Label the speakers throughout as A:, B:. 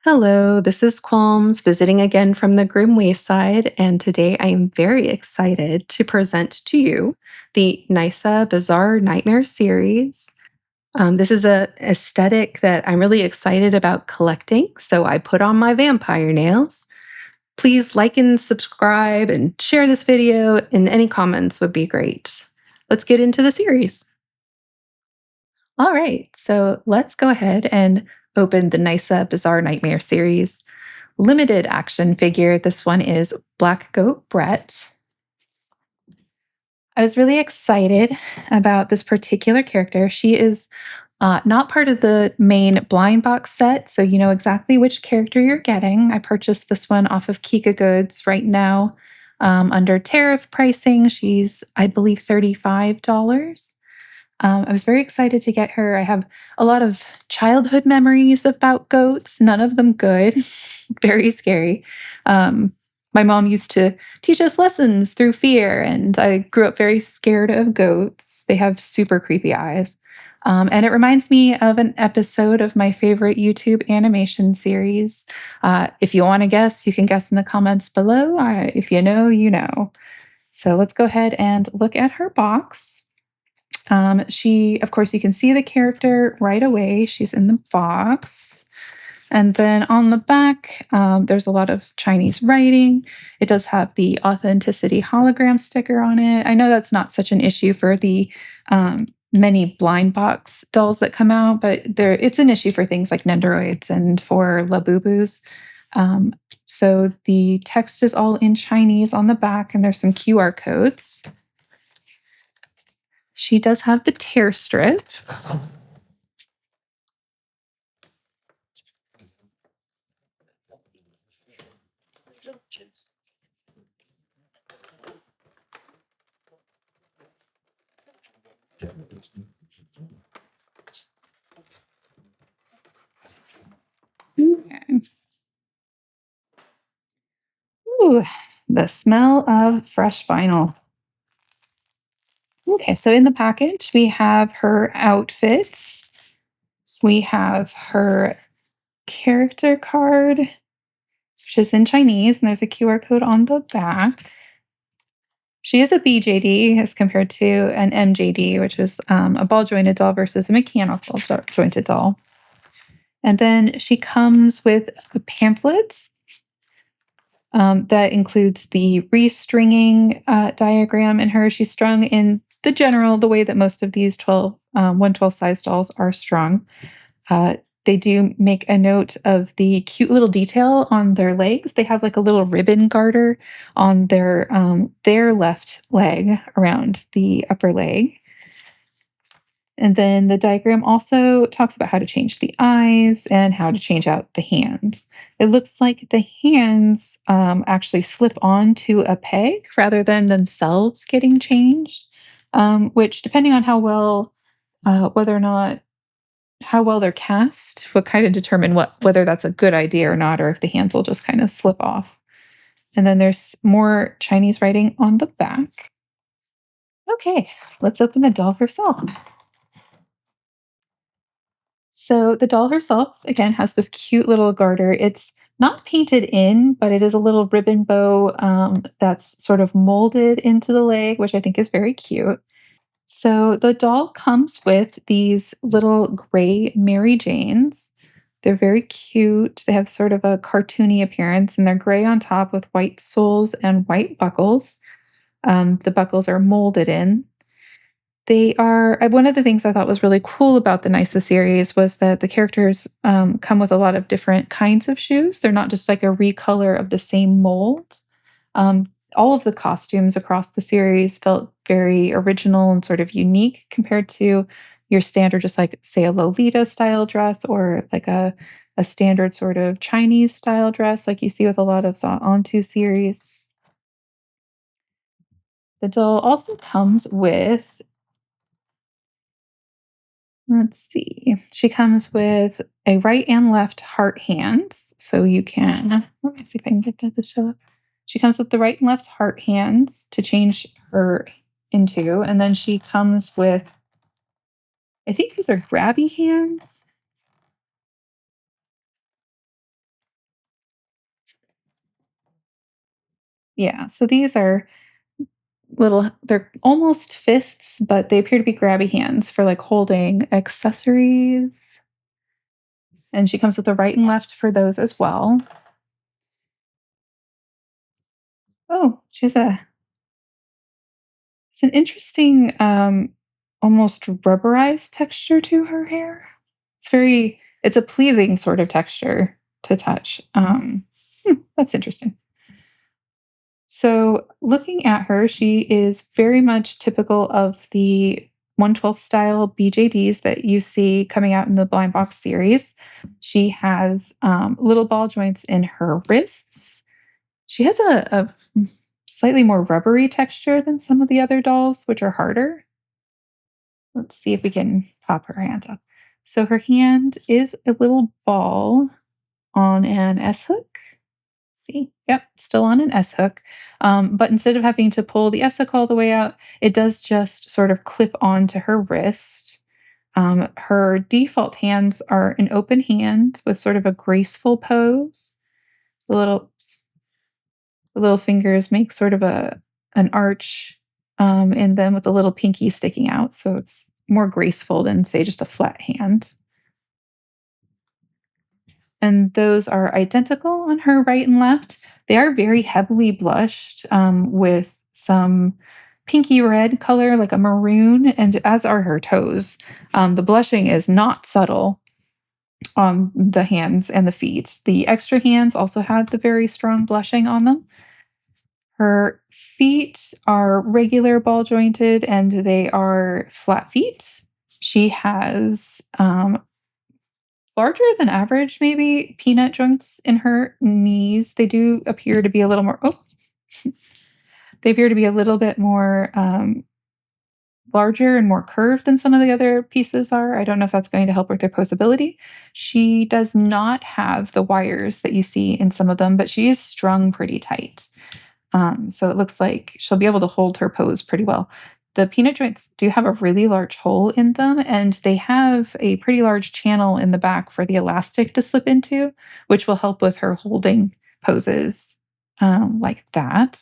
A: Hello, this is Qyalms visiting again from the Grim Wayside, and today I am very excited to present to you the Nyssa Bizarre Nightmare Series. This is a aesthetic that I'm really excited about collecting, so I put on my vampire nails. Please like and subscribe and share this video, and any comments would be great. Let's get into the series. All right, so let's go ahead and open the Nyssa Bizarre Nightmare Series limited action figure. This one is Black Goat Brett. I was really excited about this particular character. She is not part of the main blind box set, so you know exactly which character you're getting. I purchased this one off of Kikagoods right now under tariff pricing. She's, I believe, $35. I was very excited to get her. I have a lot of childhood memories about goats, none of them good, very scary. Um, my mom used to teach us lessons through fear, and I grew up very scared of goats. They have super creepy eyes. And it reminds me of an episode of my favorite YouTube animation series. If you want to guess, you can guess in the comments below. If you know, you know. So let's go ahead and look at her box. Of course, you can see the character right away. She's in the box. And then on the back, there's a lot of Chinese writing. It does have the authenticity hologram sticker on it. I know that's not such an issue for the many blind box dolls that come out, but it's an issue for things like Nendoroids and for Labubus. So the text is all in Chinese on the back, and there's some QR codes. She does have the tear strip. Okay. Ooh, the smell of fresh vinyl. Okay, so in the package, we have her outfits. We have her character card, which is in Chinese, and there's a QR code on the back. She is a BJD as compared to an MJD, which is a ball jointed doll versus a mechanical jointed doll. And then she comes with a pamphlet that includes the restringing diagram in her. She's strung in the way that most of these 112 size dolls are strung. They do make a note of the cute little detail on their legs. They have like a little ribbon garter on their left leg around the upper leg. And then the diagram also talks about how to change the eyes and how to change out the hands. It looks like the hands actually slip onto a peg rather than themselves getting changed, which, depending on whether or not how well they're cast, would kind of determine whether that's a good idea or not, or if the hands will just kind of slip off. And then there's more Chinese writing on the back. Okay, let's open the doll herself. So the doll herself, again, has this cute little garter. It's not painted in, but it is a little ribbon bow that's sort of molded into the leg, which I think is very cute. So the doll comes with these little gray Mary Janes. They're very cute. They have sort of a cartoony appearance, and they're gray on top with white soles and white buckles. The buckles are molded in. They are one of the things I thought was really cool about the Nyssa series was that the characters come with a lot of different kinds of shoes. They're not just like a recolor of the same mold. Um, all of the costumes across the series felt very original and sort of unique compared to your standard, just like, say, a Lolita style dress or like a standard sort of Chinese style dress, like you see with a lot of the Onto series. The doll also comes with, let's see. She comes with a right and left heart hands. So you can, let me see if I can get that to show up. She comes with the right and left heart hands to change her into. And then she comes with, I think these are grabby hands. Yeah, so these are they're almost fists, but they appear to be grabby hands for, like, holding accessories, and she comes with a right and left for those as well. Oh, she has a it's an interesting, almost rubberized texture to her hair. It's a pleasing sort of texture to touch. That's interesting. So, looking at her, she is very much typical of the 1/12 style BJDs that you see coming out in the Blind Box series. She has little ball joints in her wrists. She has a slightly more rubbery texture than some of the other dolls, which are harder. Let's see if we can pop her hand up. So, her hand is a little ball on an S hook. See? Yep, still on an S hook. But instead of having to pull the S hook all the way out, it does just sort of clip onto her wrist. Her default hands are an open hand with sort of a graceful pose. The little the little fingers make sort of a an arch in them with a little pinky sticking out, so it's more graceful than say just a flat hand. And those are identical on her right and left. They are very heavily blushed with some pinky red color, like a maroon, and as are her toes. The blushing is not subtle on the hands and the feet. The extra hands also have the very strong blushing on them. Her feet are regular ball jointed and they are flat feet. She has larger than average, maybe, peanut joints in her knees. They do appear to be a little more they appear to be a little bit more, larger and more curved than some of the other pieces are. I don't know if that's going to help with their posability. She does not have the wires that you see in some of them, but she is strung pretty tight. So it looks like she'll be able to hold her pose pretty well. The peanut joints do have a really large hole in them, and they have a pretty large channel in the back for the elastic to slip into, which will help with her holding poses like that.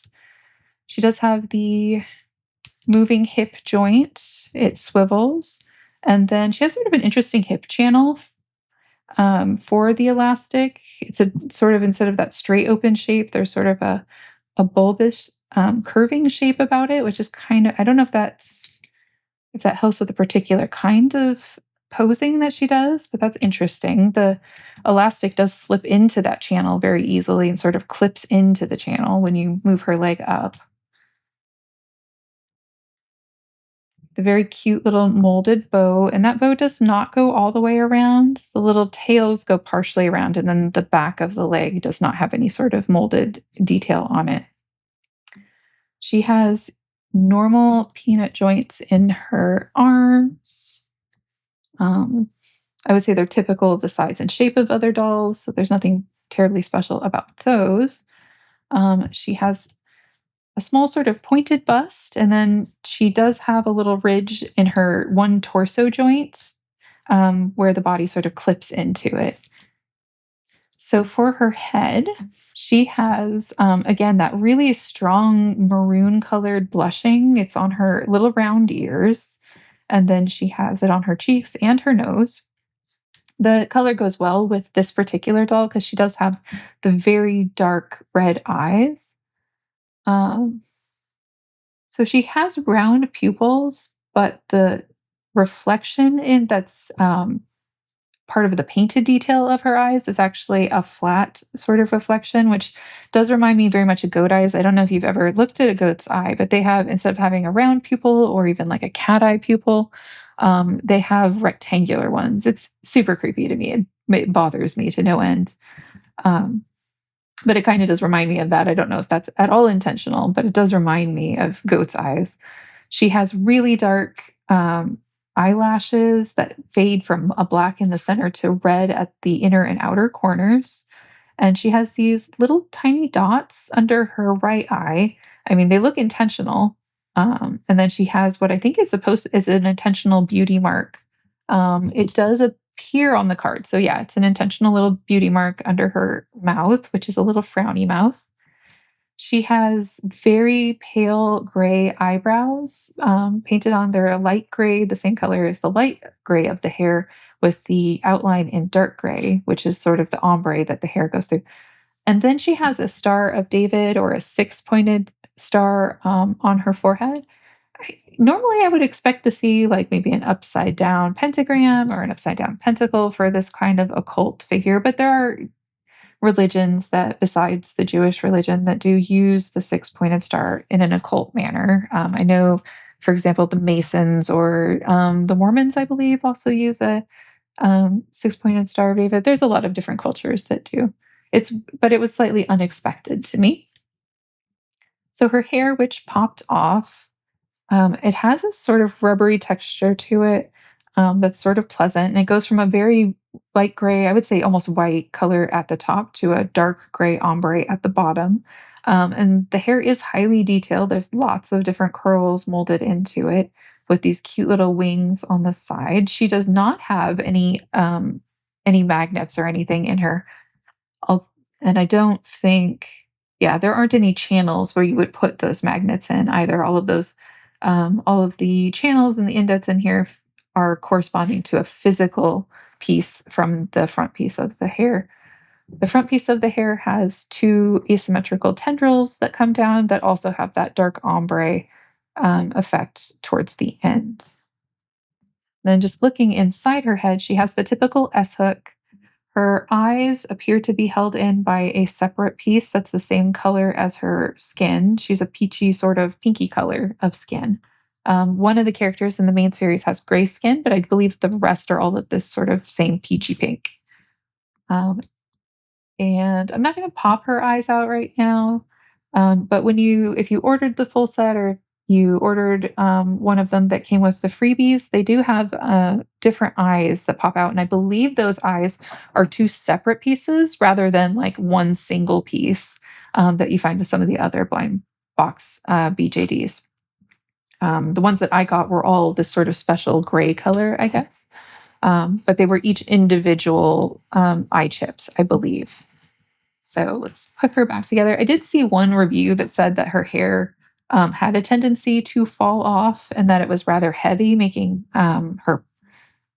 A: She does have the moving hip joint, it swivels. And then she has sort of an interesting hip channel for the elastic. It's a sort of instead of that straight open shape, there's sort of a bulbous curving shape about it, which is kind of I don't know if that helps with the particular kind of posing that she does, but that's interesting. The elastic does slip into that channel very easily and sort of clips into the channel when you move her leg up. The very cute little molded bow, and that bow does not go all the way around. The little tails go partially around, and then the back of the leg does not have any sort of molded detail on it. She has normal peanut joints in her arms. Um, I would say they're typical of the size and shape of other dolls, so there's nothing terribly special about those. She has a small sort of pointed bust, and then she does have a little ridge in her one torso joint where the body sort of clips into it. So for her head, she has, again, that really strong maroon colored blushing. It's on her little round ears, and then she has it on her cheeks and her nose. The color goes well with this particular doll because she does have the very dark red eyes. Um, So she has round pupils, but the reflection in that's part of the painted detail of her eyes is actually a flat sort of reflection, which does remind me very much of goat eyes. I don't know if you've ever looked at a goat's eye, but they have, instead of having a round pupil or even like a cat eye pupil, they have rectangular ones. It's super creepy to me. It bothers me to no end. Um, but it kind of does remind me of that. I don't know if that's at all intentional, but it does remind me of goat's eyes. She has really dark eyelashes that fade from a black in the center to red at the inner and outer corners. And she has these little tiny dots under her right eye. I mean, they look intentional. And then she has what I think is an intentional beauty mark. It does appear on the card. So yeah, it's an intentional little beauty mark under her mouth, which is a little frowny mouth. She has very pale gray eyebrows, painted on. They're a light gray, the same color as the light gray of the hair, with the outline in dark gray, which is sort of the ombre that the hair goes through. And then she has a Star of David or a six-pointed star on her forehead. Normally, I would expect to see like maybe an upside down pentagram or an upside down pentacle for this kind of occult figure, but there are religions that, besides the Jewish religion, that do use the six-pointed star in an occult manner. I know, for example, the Masons or the Mormons, I believe, also use a six-pointed star of David. There's a lot of different cultures that do. It's but it was slightly unexpected to me. So her hair, which popped off, it has a sort of rubbery texture to it, that's sort of pleasant, and it goes from a very light gray, I would say almost white color at the top to a dark gray ombre at the bottom. And the hair is highly detailed. There's lots of different curls molded into it with these cute little wings on the side. She does not have any magnets or anything in her. I'll and I don't think yeah, there aren't any channels where you would put those magnets in either. All of the channels and the indents in here are corresponding to a physical piece from the front piece of the hair. The front piece of the hair has two asymmetrical tendrils that come down that also have that dark ombre effect towards the ends. Then, just looking inside her head, she has the typical S hook. Her eyes appear to be held in by a separate piece that's the same color as her skin. She's a peachy, sort of pinky color of skin. One of the characters in the main series has gray skin, but I believe the rest are all of this sort of same peachy pink. Um, and I'm not going to pop her eyes out right now. But if you ordered the full set or you ordered one of them that came with the freebies, they do have different eyes that pop out. And I believe those eyes are two separate pieces rather than like one single piece that you find with some of the other blind box BJDs. The ones that I got were all this sort of special gray color, I guess. But they were each individual eye chips, I believe. So let's put her back together. I did see one review that said that her hair had a tendency to fall off and that it was rather heavy, making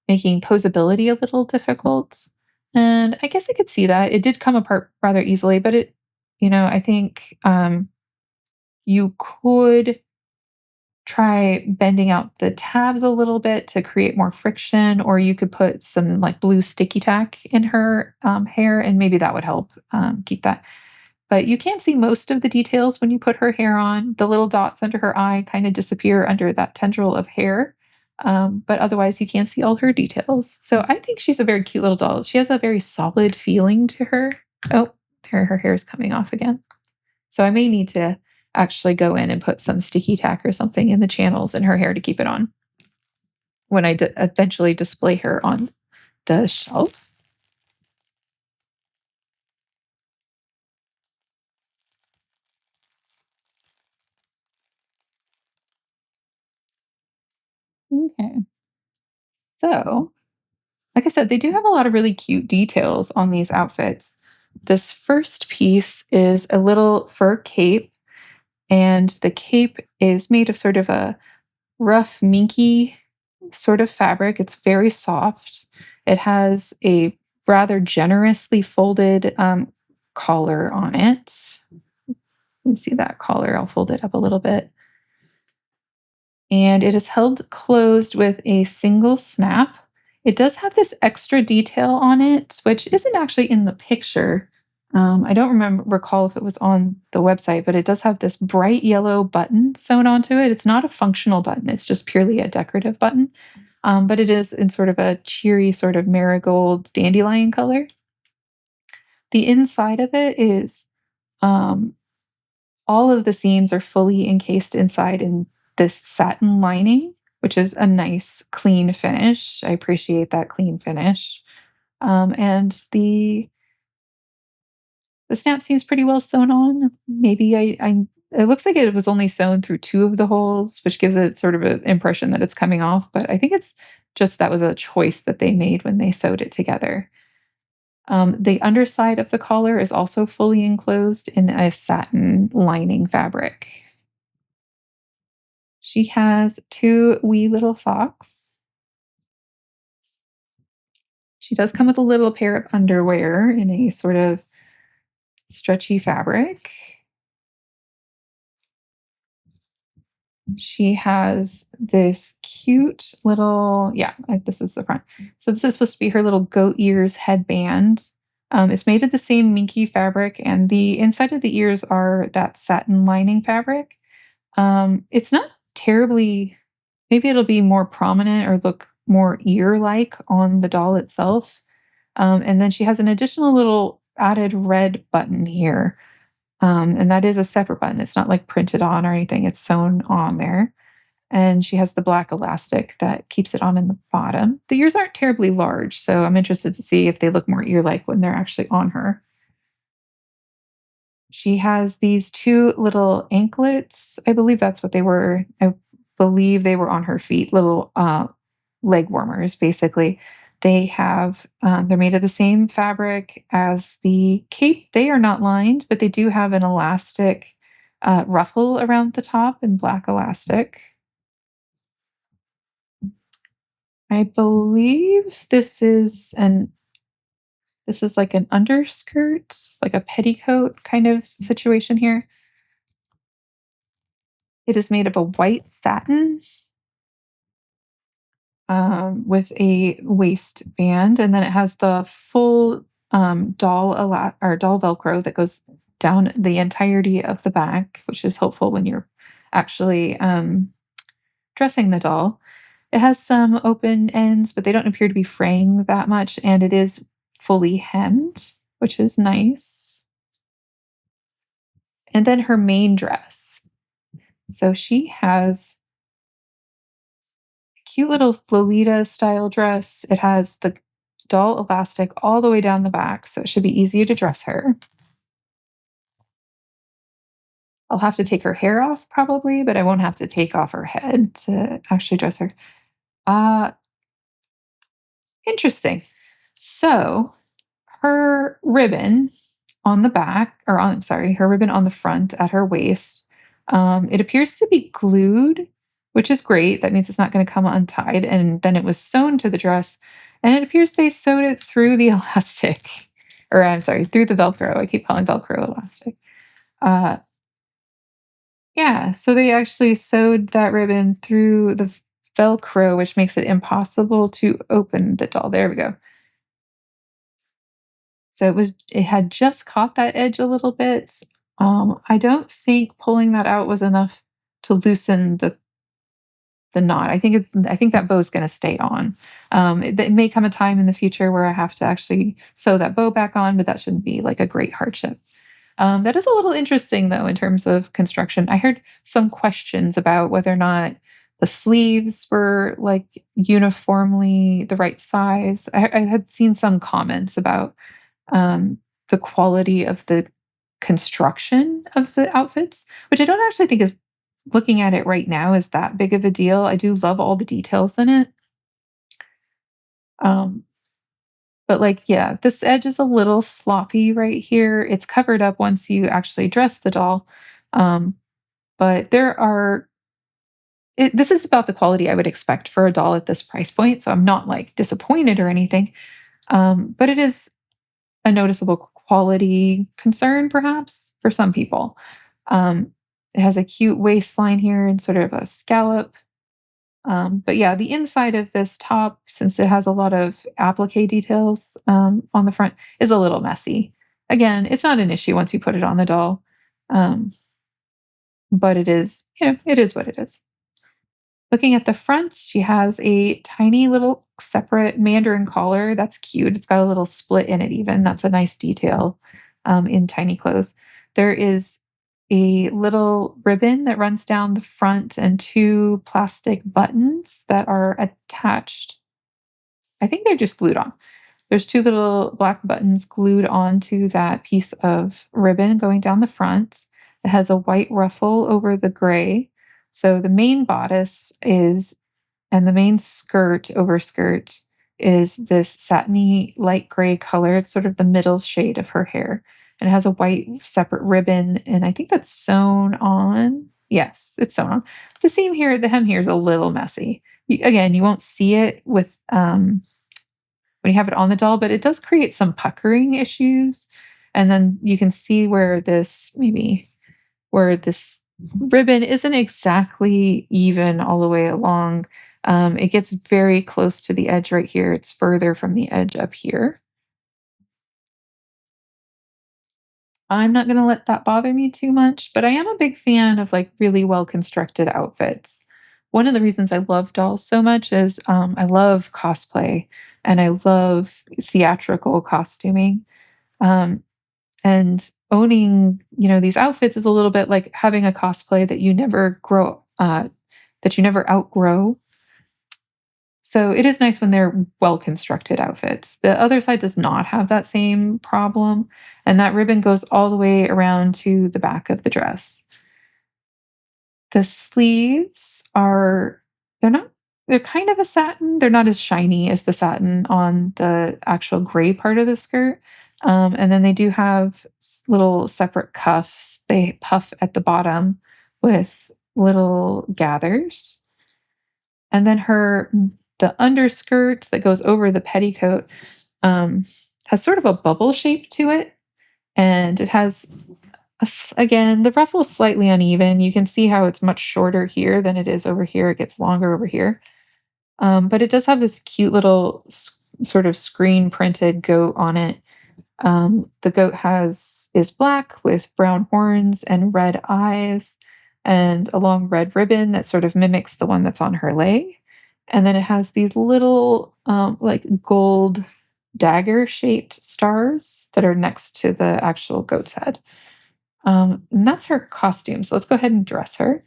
A: posability a little difficult. And I guess I could see that. It did come apart rather easily, but I think you could try bending out the tabs a little bit to create more friction, or you could put some like blue sticky tack in her hair, and maybe that would help keep that. But you can see most of the details when you put her hair on. The little dots under her eye kind of disappear under that tendril of hair. But otherwise, you can see all her details. So I think she's a very cute little doll. She has a very solid feeling to her. Oh, there, her hair is coming off again. So I may need to actually go in and put some sticky tack or something in the channels in her hair to keep it on when I eventually display her on the shelf. Okay. So like I said, they do have a lot of really cute details on these outfits. This first piece is a little fur cape, and the cape is made of sort of a rough, minky sort of fabric. It's very soft. It has a rather generously folded collar on it. You can see that collar. I'll fold it up a little bit. And it is held closed with a single snap. It does have this extra detail on it, which isn't actually in the picture. I don't recall if it was on the website, but it does have this bright yellow button sewn onto it. It's not a functional button; it's just purely a decorative button. But it is in sort of a cheery, sort of marigold dandelion color. The inside of it is um, all of the seams are fully encased inside in this satin lining, which is a nice clean finish. I appreciate that clean finish. And the snap seems pretty well sewn on. Maybe it looks like it was only sewn through two of the holes, which gives it sort of an impression that it's coming off. But I think it's just that was a choice that they made when they sewed it together. The underside of the collar is also fully enclosed in a satin lining fabric. She has two wee little socks. She does come with a little pair of underwear in a sort of stretchy fabric. She has this cute little, yeah, this is the front. So this is supposed to be her little goat ears headband. It's made of the same minky fabric, and the inside of the ears are that satin lining fabric. It's not terribly, maybe it'll be more prominent or look more ear-like on the doll itself. And then she has an additional little added red button here. And that is a separate button. It's not like printed on or anything, it's sewn on there. And she has the black elastic that keeps it on in the bottom. The ears aren't terribly large, so I'm interested to see if they look more ear-like when they're actually on her. She has these two little anklets. I believe that's what they were. I believe they were on her feet, little leg warmers, basically. They're made of the same fabric as the cape. They are not lined, but they do have an elastic ruffle around the top in black elastic. I believe this is like an underskirt, like a petticoat kind of situation here. It is made of a white satin with a waistband, and then it has the full doll Velcro that goes down the entirety of the back, which is helpful when you're actually dressing the doll. It has some open ends, but they don't appear to be fraying that much, and it is fully hemmed, which is nice. And then her main dress. So she has a cute little Lolita style dress. It has the doll elastic all the way down the back, so it should be easier to dress her. I'll have to take her hair off probably, but I won't have to take off her head to actually dress her. Uh, Interesting. So her ribbon on the back, or on, I'm sorry, her ribbon on the front at her waist, it appears to be glued, which is great. That means it's not going to come untied. And then it was sewn to the dress, and it appears they sewed it through the elastic, or I'm sorry, through the Velcro. I keep calling Velcro elastic. Uh, yeah, so they actually sewed that ribbon through the Velcro, which makes it impossible to open the doll. There we go. So it had just caught that edge a little bit. I don't think pulling that out was enough to loosen the knot. I think that bow's gonna stay on. It may come a time in the future where I have to actually sew that bow back on, but that shouldn't be like a great hardship. That is a little interesting though in terms of construction. I heard some questions about whether or not the sleeves were like uniformly the right size. I had seen some comments about um, the quality of the construction of the outfits, which I don't actually think is, looking at it right now, is that big of a deal. I do love all the details in it. Um, but like, yeah, this edge is a little sloppy right here. It's covered up once you actually dress the doll. Um, but this is about the quality I would expect for a doll at this price point. So I'm not like disappointed or anything. But it is a noticeable quality concern, perhaps, for some people. Um, it has a cute waistline here and sort of a scallop. But yeah, the inside of this top, since it has a lot of applique details on the front, is a little messy. Again, it's not an issue once you put it on the doll, um, but it is, it is what it is. Looking at the front, she has a tiny little separate mandarin collar. That's cute. It's got a little split in it, even. That's a nice detail in tiny clothes. There is a little ribbon that runs down the front and two plastic buttons that are attached. I think they're just glued on. There's two little black buttons glued onto that piece of ribbon going down the front. It has a white ruffle over the gray. So the main bodice is, and the main skirt, overskirt, is this satiny light gray color. It's sort of the middle shade of her hair. And it has a white separate ribbon, and I think that's sewn on. Yes, it's sewn on. The seam here, the hem here is a little messy. Again, you won't see it with when you have it on the doll, but it does create some puckering issues. And then you can see where this ribbon isn't exactly even all the way along. It gets very close to the edge right here. It's further from the edge up here. I'm not gonna let that bother me too much, but I am a big fan of, like, really well-constructed outfits. One of the reasons I love dolls so much is, I love cosplay, and I love theatrical costuming, um, and owning, these outfits is a little bit like having a cosplay that you never outgrow. So it is nice when they're well-constructed outfits. The other side does not have that same problem, and that ribbon goes all the way around to the back of the dress. The sleeves are they're not they're kind of a satin, they're not as shiny as the satin on the actual gray part of the skirt, and then they do have little separate cuffs. They puff at the bottom with little gathers. And then the underskirt that goes over the petticoat, um, has sort of a bubble shape to it, and it has again, the ruffle's slightly uneven. You can see how it's much shorter here than it is over here. It gets longer over here. But it does have this cute little sort of screen printed goat on it. The goat has is black with brown horns and red eyes and a long red ribbon that sort of mimics the one that's on her leg. And then it has these little like gold dagger shaped stars that are next to the actual goat's head. And that's her costume. So let's go ahead and dress her.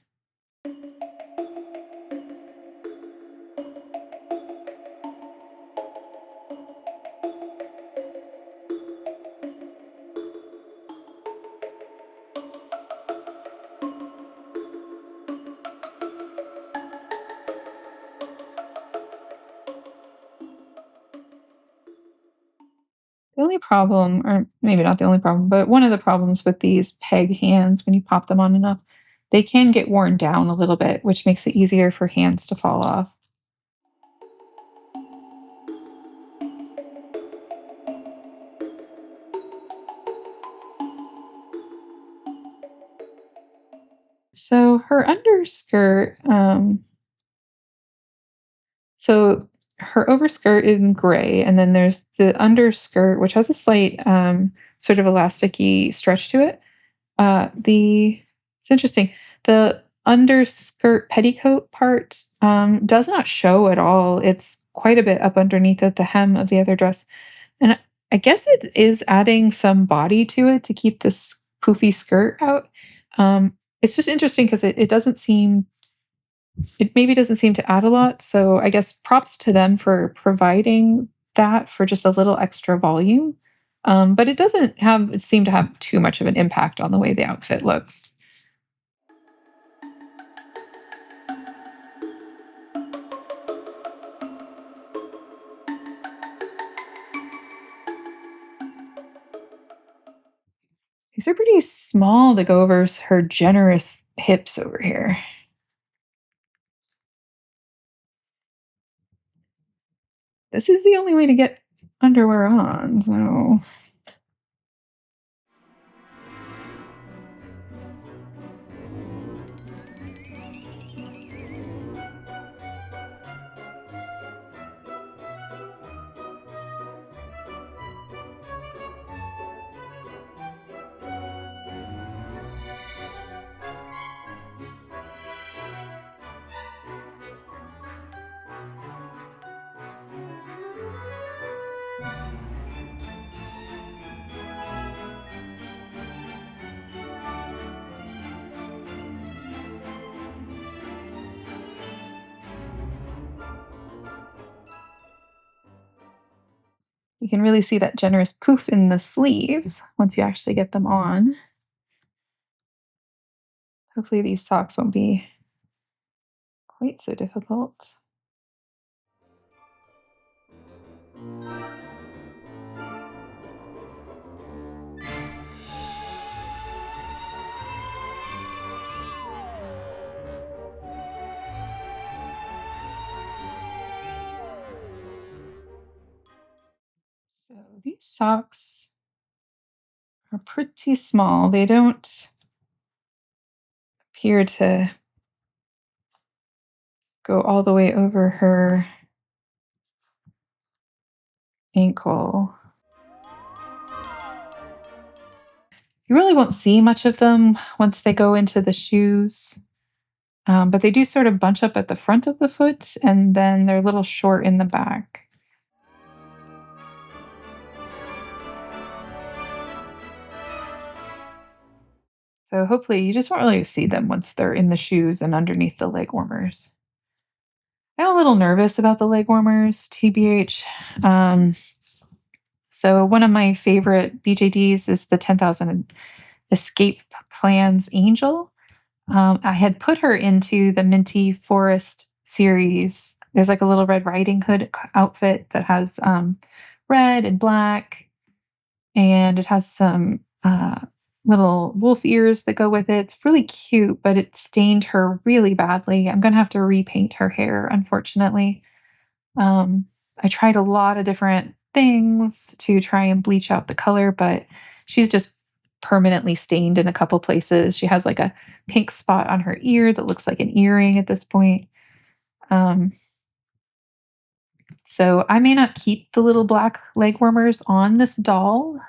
A: The only problem, or maybe not the only problem, but one of the problems with these peg hands when you pop them on enough, they can get worn down a little bit, which makes it easier for hands to fall off. So her underskirt, so her overskirt is in gray, and then there's the underskirt, which has a slight sort of elasticy stretch to it. The It's interesting. The underskirt petticoat part does not show at all. It's quite a bit up underneath at the hem of the other dress, and I guess it is adding some body to it to keep this poofy skirt out. It's just interesting because it doesn't seem it maybe doesn't seem to add a lot. So I guess props to them for providing that for just a little extra volume. But it doesn't seem to have too much of an impact on the way the outfit looks. These are pretty small to go over her generous hips over here. This is the only way to get underwear on, so you can really see that generous poof in the sleeves once you actually get them on. Hopefully these socks won't be quite so difficult. So these socks are pretty small. They don't appear to go all the way over her ankle. You really won't see much of them once they go into the shoes, but they do sort of bunch up at the front of the foot and then they're a little short in the back. So hopefully you just won't really see them once they're in the shoes and underneath the leg warmers. I'm a little nervous about the leg warmers, TBH. Um, so one of my favorite BJDs is the 10,000 Escape Plans Angel. I had put her into the Minty Forest series. There's like a little Red Riding Hood outfit that has red and black, and it has some little wolf ears that go with it. It's really cute, but it stained her really badly. I'm going to have to repaint her hair, unfortunately. Um, I tried a lot of different things to try and bleach out the color, but she's just permanently stained in a couple places. She has like a pink spot on her ear that looks like an earring at this point. Um, so I may not keep the little black leg warmers on this doll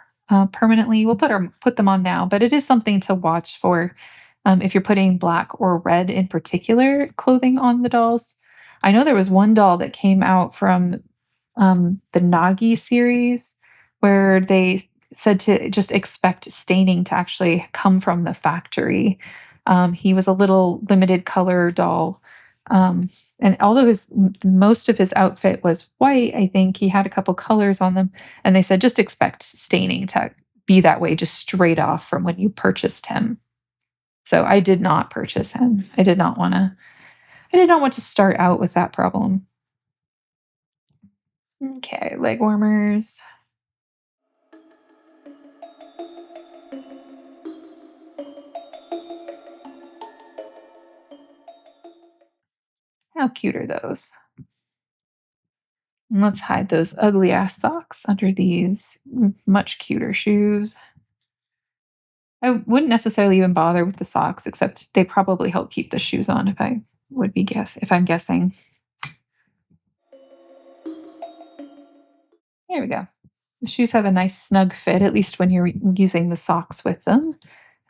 A: permanently. We'll put them on now, but it is something to watch for if you're putting black or red in particular clothing on the dolls. I know there was one doll that came out from the Nagi series where they said to just expect staining to actually come from the factory. He was a little limited color doll. And although most of his outfit was white, I think he had a couple colors on them. And they said just expect staining to be that way just straight off from when you purchased him. So I did not purchase him. I did not want to start out with that problem. Okay, leg warmers. How cute are those? And let's hide those ugly ass socks under these much cuter shoes. I wouldn't necessarily even bother with the socks, except they probably help keep the shoes on if I'm guessing. There we go. The shoes have a nice snug fit, at least when you're using the socks with them.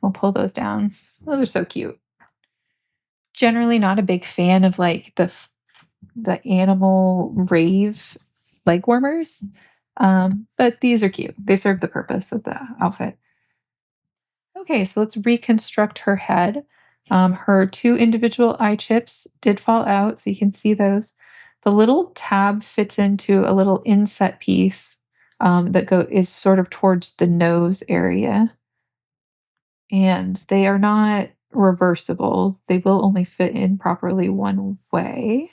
A: We'll pull those down. Oh, they're so cute. Generally not a big fan of like the animal rave leg warmers. But these are cute. They serve the purpose of the outfit. Okay, so let's reconstruct her head. Her two individual eye chips did fall out, so you can see those. The little tab fits into a little inset piece is sort of towards the nose area, and they are not reversible. They will only fit in properly one way.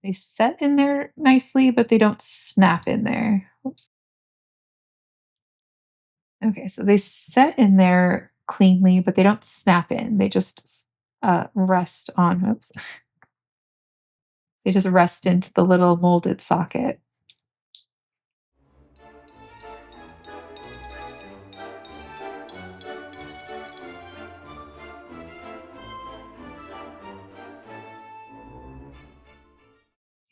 A: They set in there nicely, but they don't snap in there. Oops. Okay, so they set in there cleanly, but they don't snap in. They just rest on, oops, they just rest into the little molded socket.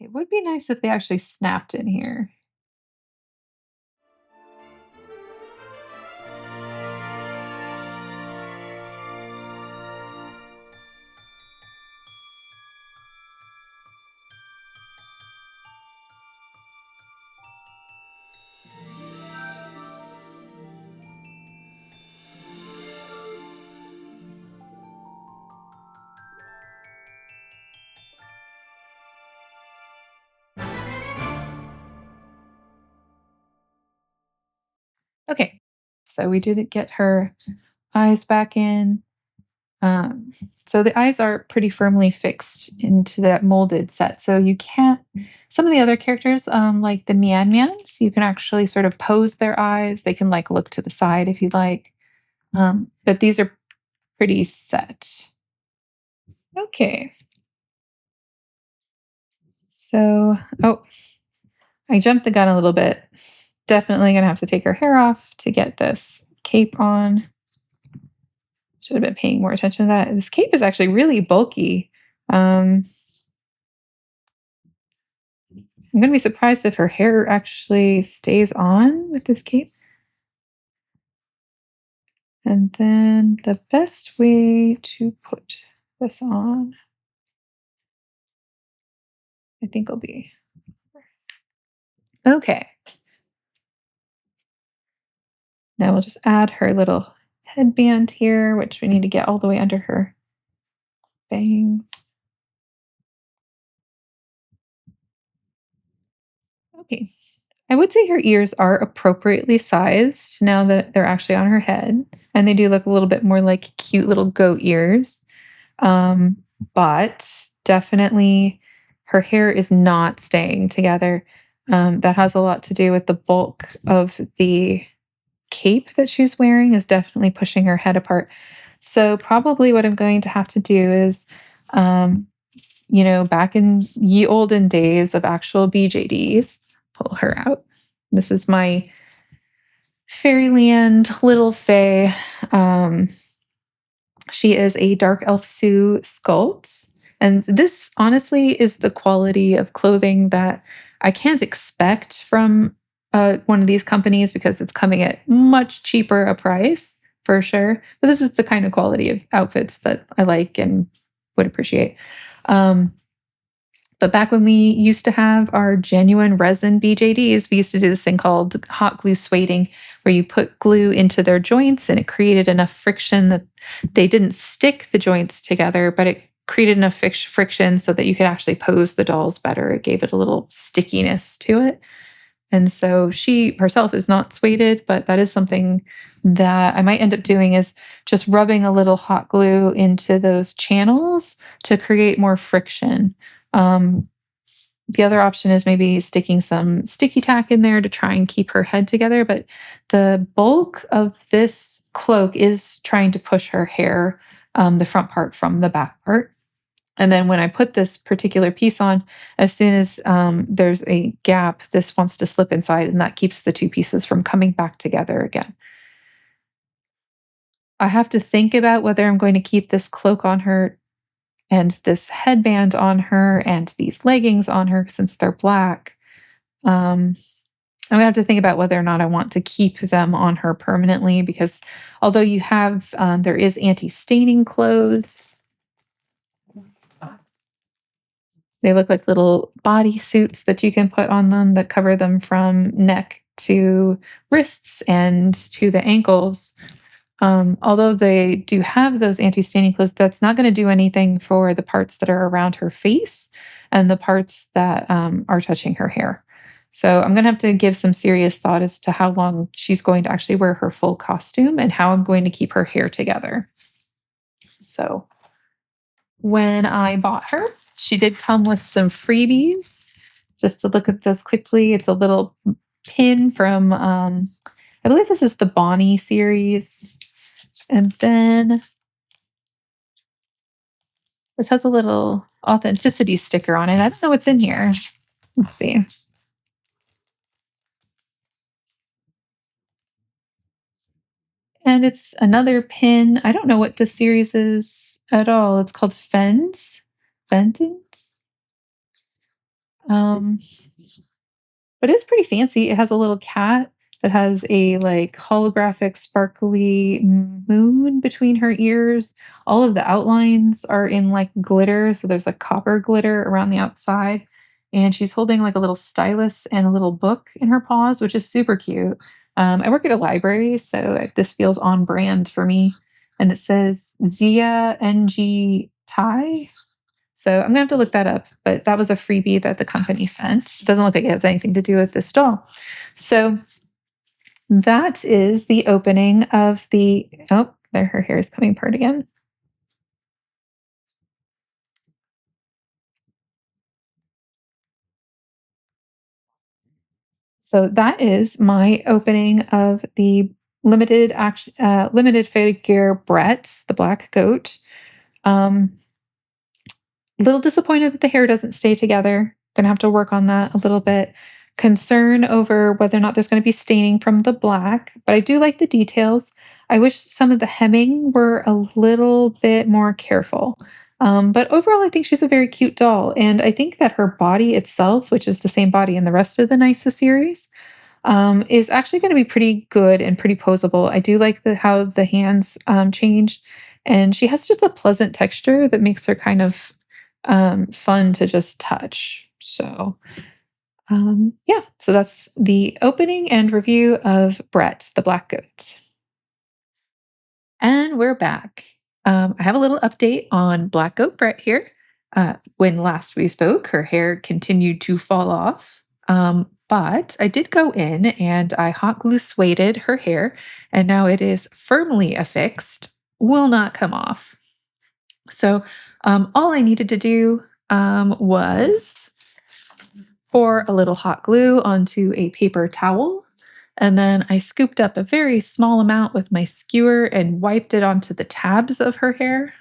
A: It would be nice if they actually snapped in here. So we did get her eyes back in. Um, so the eyes are pretty firmly fixed into that molded set. So you can't, some of the other characters, like the Mian Mians, you can actually sort of pose their eyes. They can like look to the side if you'd like. But these are pretty set. Okay. So, oh, I jumped the gun a little bit. Definitely gonna have to take her hair off to get this cape on. Should have been paying more attention to that. This cape is actually really bulky. Um, I'm gonna be surprised if her hair actually stays on with this cape. And then the best way to put this on, I think will be okay. Now we'll just add her little headband here, which we need to get all the way under her bangs. Okay. I would say her ears are appropriately sized now that they're actually on her head, and they do look a little bit more like cute little goat ears. Um, but definitely her hair is not staying together. That has a lot to do with the bulk of the cape that she's wearing is definitely pushing her head apart. So probably what I'm going to have to do is, um, back in ye olden days of actual BJDs, pull her out. This is my Fairyland little Fae. Um, she is a dark elf Sioux sculpt. And this honestly is the quality of clothing that I can't expect from one of these companies because it's coming at much cheaper a price for sure. But this is the kind of quality of outfits that I like and would appreciate. Um, but back when we used to have our genuine resin BJDs, we used to do this thing called hot glue sueding, where you put glue into their joints and it created enough friction that they didn't stick the joints together, but it created enough friction so that you could actually pose the dolls better. It gave it a little stickiness to it. And so she herself is not sueded, but that is something that I might end up doing is just rubbing a little hot glue into those channels to create more friction. Um, the other option is maybe sticking some sticky tack in there to try and keep her head together. But the bulk of this cloak is trying to push her hair, the front part from the back part. And then when I put this particular piece on, as soon as there's a gap, this wants to slip inside, and that keeps the two pieces from coming back together again. I have to think about whether I'm going to keep this cloak on her and this headband on her and these leggings on her since they're black. Um, I'm gonna have to think about whether or not I want to keep them on her permanently because although you have, there is anti-staining clothes. They look like little body suits that you can put on them that cover them from neck to wrists and to the ankles. Although they do have those anti-staining clothes, that's not going to do anything for the parts that are around her face and the parts that are touching her hair. So I'm going to have to give some serious thought as to how long she's going to actually wear her full costume and how I'm going to keep her hair together. So when I bought her, she did come with some freebies. Just to look at this quickly, it's a little pin from, I believe this is the Bonnie series. And then this has a little authenticity sticker on it. I don't know what's in here. Let's see. And it's another pin. I don't know what this series is at all. It's called Fens. Fenton? Um, but it's pretty fancy. It has a little cat that has a like holographic sparkly moon between her ears. All of the outlines are in like glitter, so there's like copper glitter around the outside. And she's holding like a little stylus and a little book in her paws, which is super cute. I work at a library, so this feels on brand for me. And it says Zia NG Tai. So I'm gonna have to look that up, but that was a freebie that the company sent. It doesn't look like it has anything to do with this doll. So that is the opening of the oh, there her hair is coming apart again. So that is my opening of the limited figure Brett, the black goat. Um, Little disappointed that the hair doesn't stay together. Gonna have to work on that a little bit. Concern over whether or not there's gonna be staining from the black, but I do like the details. I wish some of the hemming were a little bit more careful. But overall, I think she's a very cute doll, and I think that her body itself, which is the same body in the rest of the Nyssa series, is actually going to be pretty good and pretty posable. I do like how the hands change, and she has just a pleasant texture that makes her kind of fun to just touch. So, yeah, so that's the opening and review of Brett, the Black Goat. And we're back. I have a little update on Black Goat Brett here. When last we spoke, her hair continued to fall off. But I did go in and I hot glue sueded her hair, and now it is firmly affixed, will not come off. So all I needed to do was pour a little hot glue onto a paper towel. And then I scooped up a very small amount with my skewer and wiped it onto the tabs of her hair.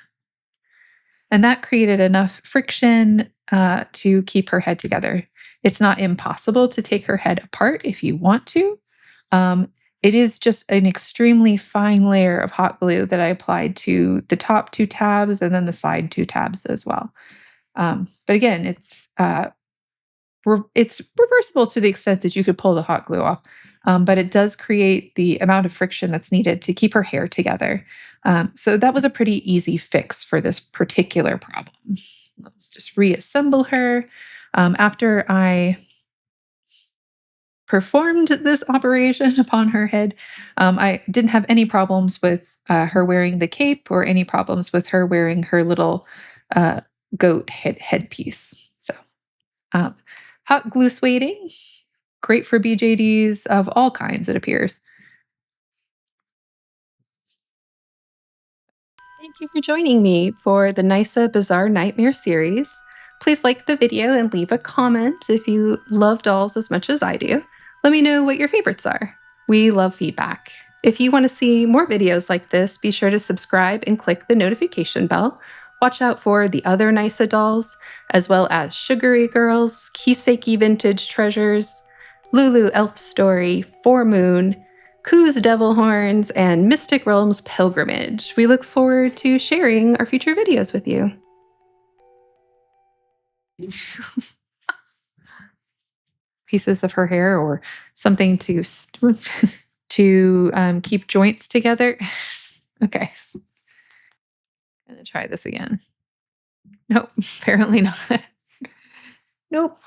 A: And that created enough friction to keep her head together. It's not impossible to take her head apart if you want to. Um, it is just an extremely fine layer of hot glue that I applied to the top two tabs and then the side two tabs as well. But again, it's reversible to the extent that you could pull the hot glue off, but it does create the amount of friction that's needed to keep her hair together. So that was a pretty easy fix for this particular problem. Just reassemble her. After I performed this operation upon her head, I didn't have any problems with her wearing the cape or any problems with her wearing her little uh, goat headpiece. So um, hot glue sueding, great for BJDs of all kinds, it appears. Thank you for joining me for the Nyssa Bizarre Nightmare Series. Please like the video and leave a comment if you love dolls as much as I do. Let me know what your favorites are. We love feedback. If you want to see more videos like this, be sure to subscribe and click the notification bell. Watch out for the other Nyssa dolls, as well as Sugary Girls, Kiseki Vintage Treasures, Lulu Elf Story, Four Moon, Koo's Devil Horns, and Mystic Realms Pilgrimage. We look forward to sharing our future videos with you. Pieces of her hair or something to keep joints together. Okay, I'm gonna try this again. Nope, apparently not. Nope.